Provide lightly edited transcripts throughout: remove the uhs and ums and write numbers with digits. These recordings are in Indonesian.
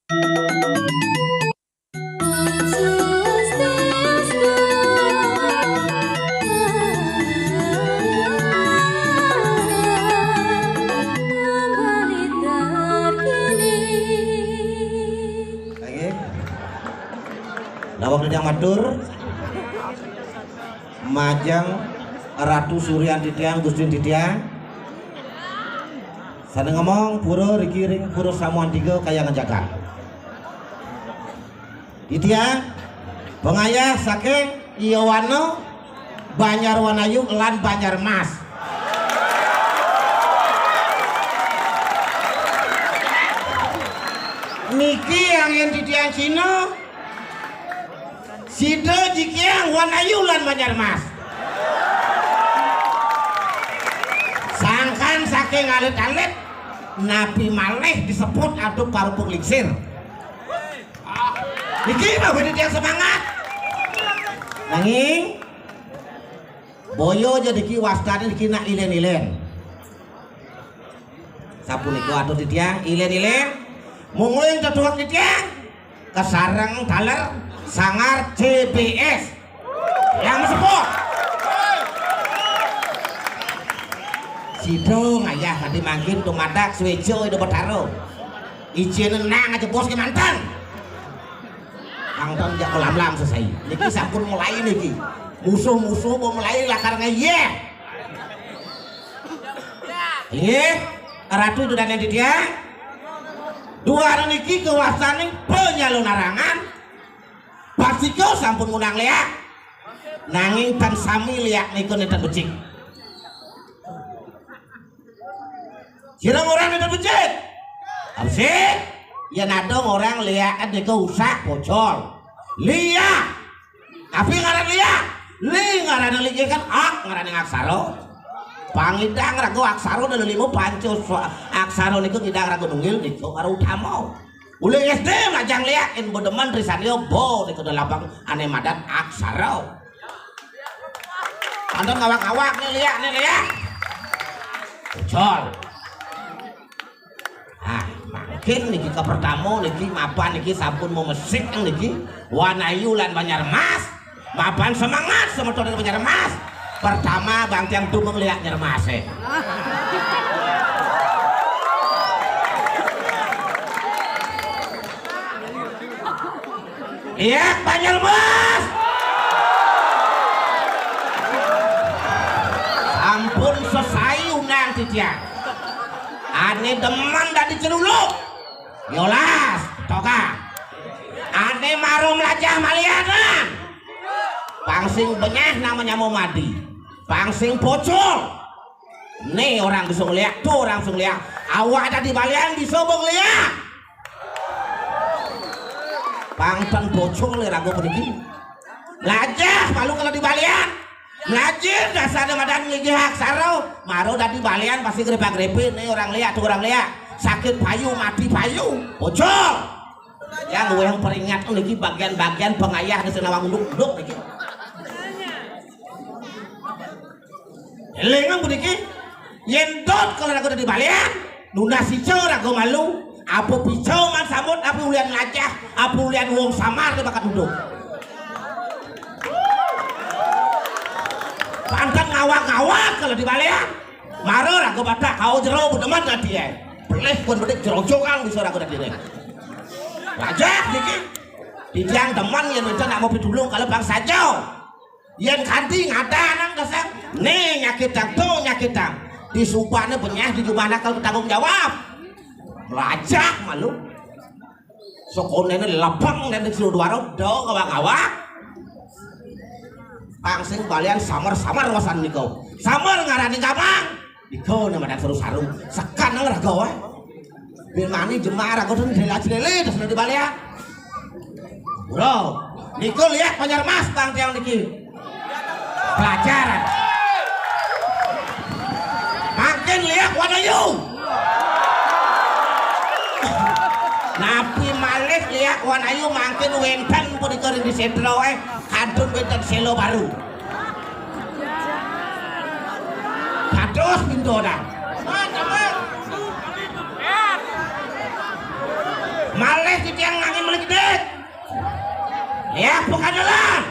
Lawang Dedang Matur Majang Ratu Suryan Titiang Gustin Titiang sana ngomong pura rikiring pura samuan tiga kaya ngejaga Titiang pengayah saking Iowano Banjar Wanayu lan Banjar Mas niki yang Titiang Cina Sida jikiang Wanayu lan Banjarmas. Sangkan saking alit-alit Nabi malih disebut aduk parupuk lingsir. Niki mah bener yang semangat. Nanging boyo jadi ki wastane niki nak ilen-ilen. Sapuniku atuh titiang ilen-ilen mungling tetuak titiang kesarang daler sangar CBS yang sepuh sidong ayah nanti mangkin tumadak swejo itu bertaruh izin nang aja bos ke mantan mantan jak kelam-lam selesai niki sampun mulai niki musuh-musuh mau mulai lah karena Ratu itu dan yang dia dua niki kewasane penyalun larangan pasti kau sampun ngundang liak nanging tan sami liak niku netan becik jirang orang netan becik apa sih ya nadong orang liak kan niku usak bocor liak tapi ngaran liak ngaran liak kan ngaran aksaro pangidang ragu aksaro dan limo pancus aksaro niku ngidang ragu nunggil niku karo utama Ule SD majang liak in bodeman risanio bo di kuda lapang ane madat aksara. Anton ngawak-ngawak nih liak. Ucol. Ah, makin niki ke pertama niki mapan niki sampun mau mesik niki Wanayu lan Banjarmas. Mapan semangat sama dari Banjarmas. Pertama bang tiang tumeng liak Banjarmas Iya, Banjarmas. Ampun selesai undang titiang. Ane deman dari ceruluk. Yolas, toka. Ane marum lajah malianan. Pangsing benyah namanya Mumadi. Pangsing pocol. Nih orang bisa ngeliat, tuh orang bisa ngeliat. Awak ada di balian bisa ngeliat. Pangtan bocor le ragu pergi lajah malu kalau di balian lajir dasar madan ngigi hak saro maro dari balian pasti grepa-grepe nih orang lihat tuh orang lihat sakit payu mati payu bocor yang gue yang peringat niki bagian-bagian pengayah di senawang unduk-unduk niki lengang niki yendot kalau ragu dari balian nunda sico ragu malu apa pisau man samut apa ulian ngajah apa ulian wong samar di bakat duduk pantan ngawak-ngawak kalau di balian marah aku batak kau jero budeman tadi ya boleh pun bedik jero-jokan bisa aku tadi deh wajah dikit di tiang teman yang minta nak mau pidulung kalau bang sajo yang kanti ngata nang kesang nih nyakit tang tuh nyakit tang di supane benyah di gimana kalau tanggung jawab lajak malu sokonene lapang dan disuruh dua do ngawak-ngawak pangsing balian samar-samar wasan niko samar ngarani gampang niko nama dan sarung sekan nang raga wae bin mani jemar aku tuh lele terus di balian bro niko lihat Banjarmas bang tiang niki pelajaran makin lihat Wanayu Nabi malih liak Wanayu makin wentan pun dikorin di sentro kadun wentan selo baru kados pintu dah malih titiang angin melegedek. Lihat bukan jalan,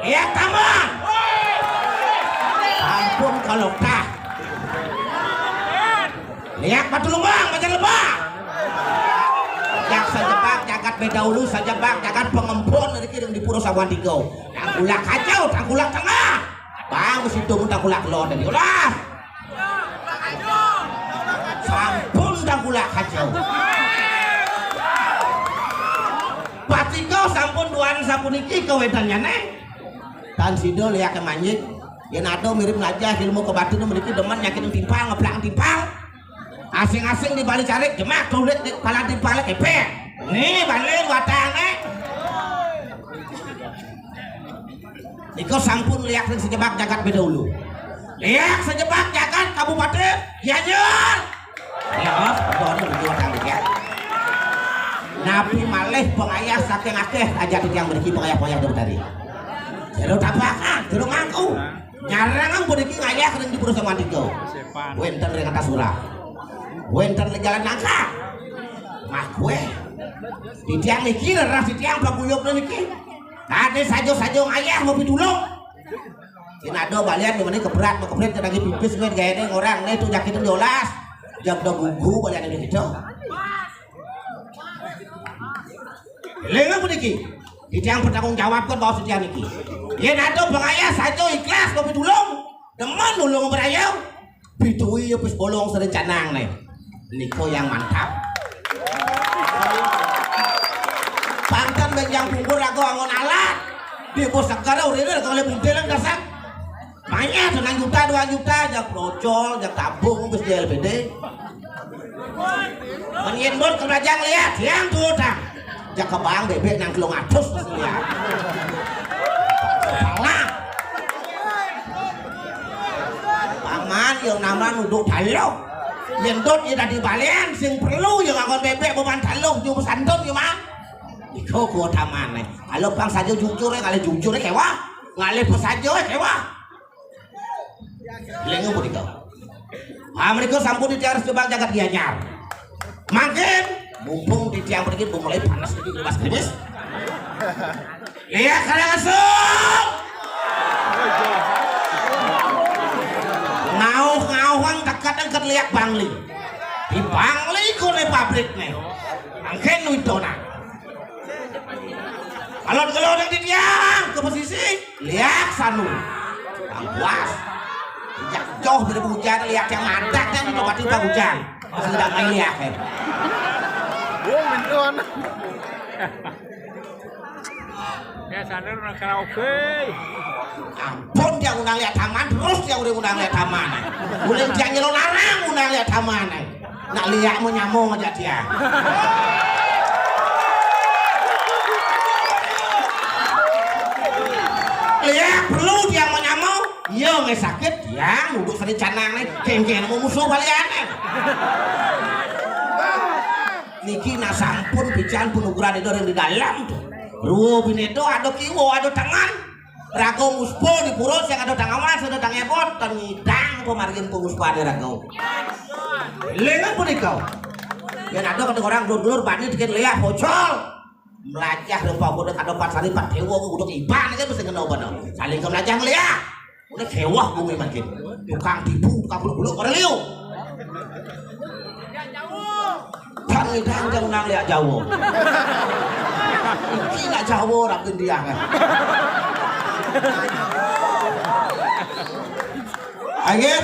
lihat taman. Ampun kalau tak. Lihat batu lubang, macam lebah. Jak sejebak, jagat bedahulu, sejebak, jagat pengempon dari kirim di Puro Sawantigo. Tangkulak kacau, tangkulak tengah. Bang, situ pun tangkulak lo dari ulah. Sampun tangkulak kacau. Patiko sampun duan sampun iki kewedannya neng. Tan sido lihat ke manjik. Yang ada mirip ngajah ilmu kebatinu memiliki demen yakin timpang, ngeplak timpang. Asing-asing di balik cari jemak tulit di kepala timpang epek. Nih balik watane. Iko sampun lihat sejebak jagat bedahulu. Lihat sejebak jagat kabupaten Gianyar. Ya, betul betul tanggung ya. Nabi malih pengayah saking akeh aja yang memiliki pengayah-pengayah dari tadi. Jero tabakan, jero ngaku. Nyarangan bodeki ngayah kering di Puro Sawantigo. Wenten ring atas surah. Wenten ring jalan nangka. Mah kue. Ditiang niki lerah ditiang baguyup niki. Kade sajo-sajo ngayah mau pitulung. Kinado balian di mana keberat lagi pipis gue gayane orang nih tuh nyakitin jolas. Jam do gugu balian ini gitu. Lengan bodeki. Ditiang bertanggung jawab kan bawa setiap niki. Ya nado pengayah sajo ikhlas kopi tulung. Demen nulung berayau. Bitui pis bolong serencanang nih. Niko yang mantap. Pangkan benjang bungkur aku angon alat. Di bos segala udah kalau budel yang dasar. Banyak senang juta 2 juta jak procol jak tabung bis di LPD. Menyen bot kerajaan lihat yang tuh tak. Jak kebang bebek nang kelong atus lihat. Salah. Paman yang nama nuduk taluk. Yendot ya tadi balian sing perlu yang akan bebek beban taluk jumpa santun ya mah. Iko kuota mana? Kalau bang saja jujur ya, kalau jujur ya kewa. Ngalih pesajo ya kewa. Lengan pun itu. Mereka sampun di tiang sebab jagat Gianyar. Makin mumpung di tiang pergi mulai panas lagi bebas bebas. Lihat kalian masuk. Ngauh-ngauhan dekat-dekat lihat Bangli. Di Bangli kone pabrik nih. Makin nuitona. Kalau yang di tiang ke posisi lihat sanu. Puas. Jak jauh dari hujan lihat yang madak yang tiba-tiba hujan. Masih tidak main lihat kan. Mentuan. Ya sadar nak karaoke. Ampun dia undang lihat taman terus dia udah undang lihat taman. Udah dia nyelon larang undang lihat taman. Nak lihat mau nyamuk aja dia. Lihat perlu dia mau nyamuk. Yo nggak sakit dia duduk sering canang nih. Kengkeng mau musuh balian. Niki na sampun bican penuguran itu yang di dalam tuh. Ruo binedo ada kiwo ada tangan. Rago muspo di puro yang ada tangan mas ada tangan epot tengidang pemargin pemuspo ada rago. Lengan pun ikau. Yang ada kata orang dulur bani dikit lihat bocor. Melacah lupa udah kado pasari pat dewo udah iban kan mesti kena obat. Saling kemelacah lihat. Udah kewah bumi makin. Tukang tipu tukang bulu-bulu orang liu. Tangidang jangan nang lihat jauh. Gila jauh rakin dia kan. Ayo,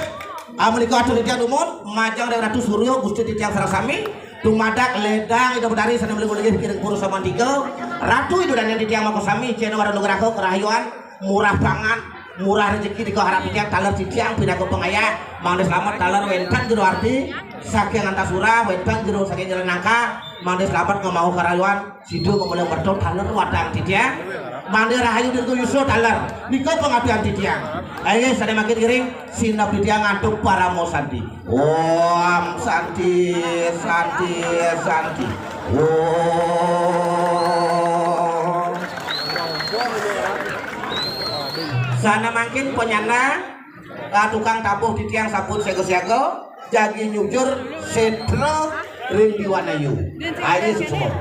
Amerika atuh di tiang umur, majang dari Ratu Suryo, Gusti di tiang Sarasami, tumadak ledang itu berdari sana beli lagi pikiran Puro Sawantigo, Ratu itu dan yang di tiang Makosami, cina warna nugraku kerahayuan, murah pangan, murah rezeki di kau harap tiang taler di tiang pindah ke pengayah, mangde selamat taler wentan jero arti, saking antasura wentan jero saking jalan nangka, mangde selamat ngomau kerahayuan, sidu ngomong bertol taler wadang di tiang. Mandi rahayu dirgo Yusuf talar niko pengapian titiang ayo sada makin giring sinap titiang ngantuk para mau santi om santi santi santi sana makin penyana tukang tabuh titiang sabun sego-sego jagi nyujur sentro ring diwanayu ayo semua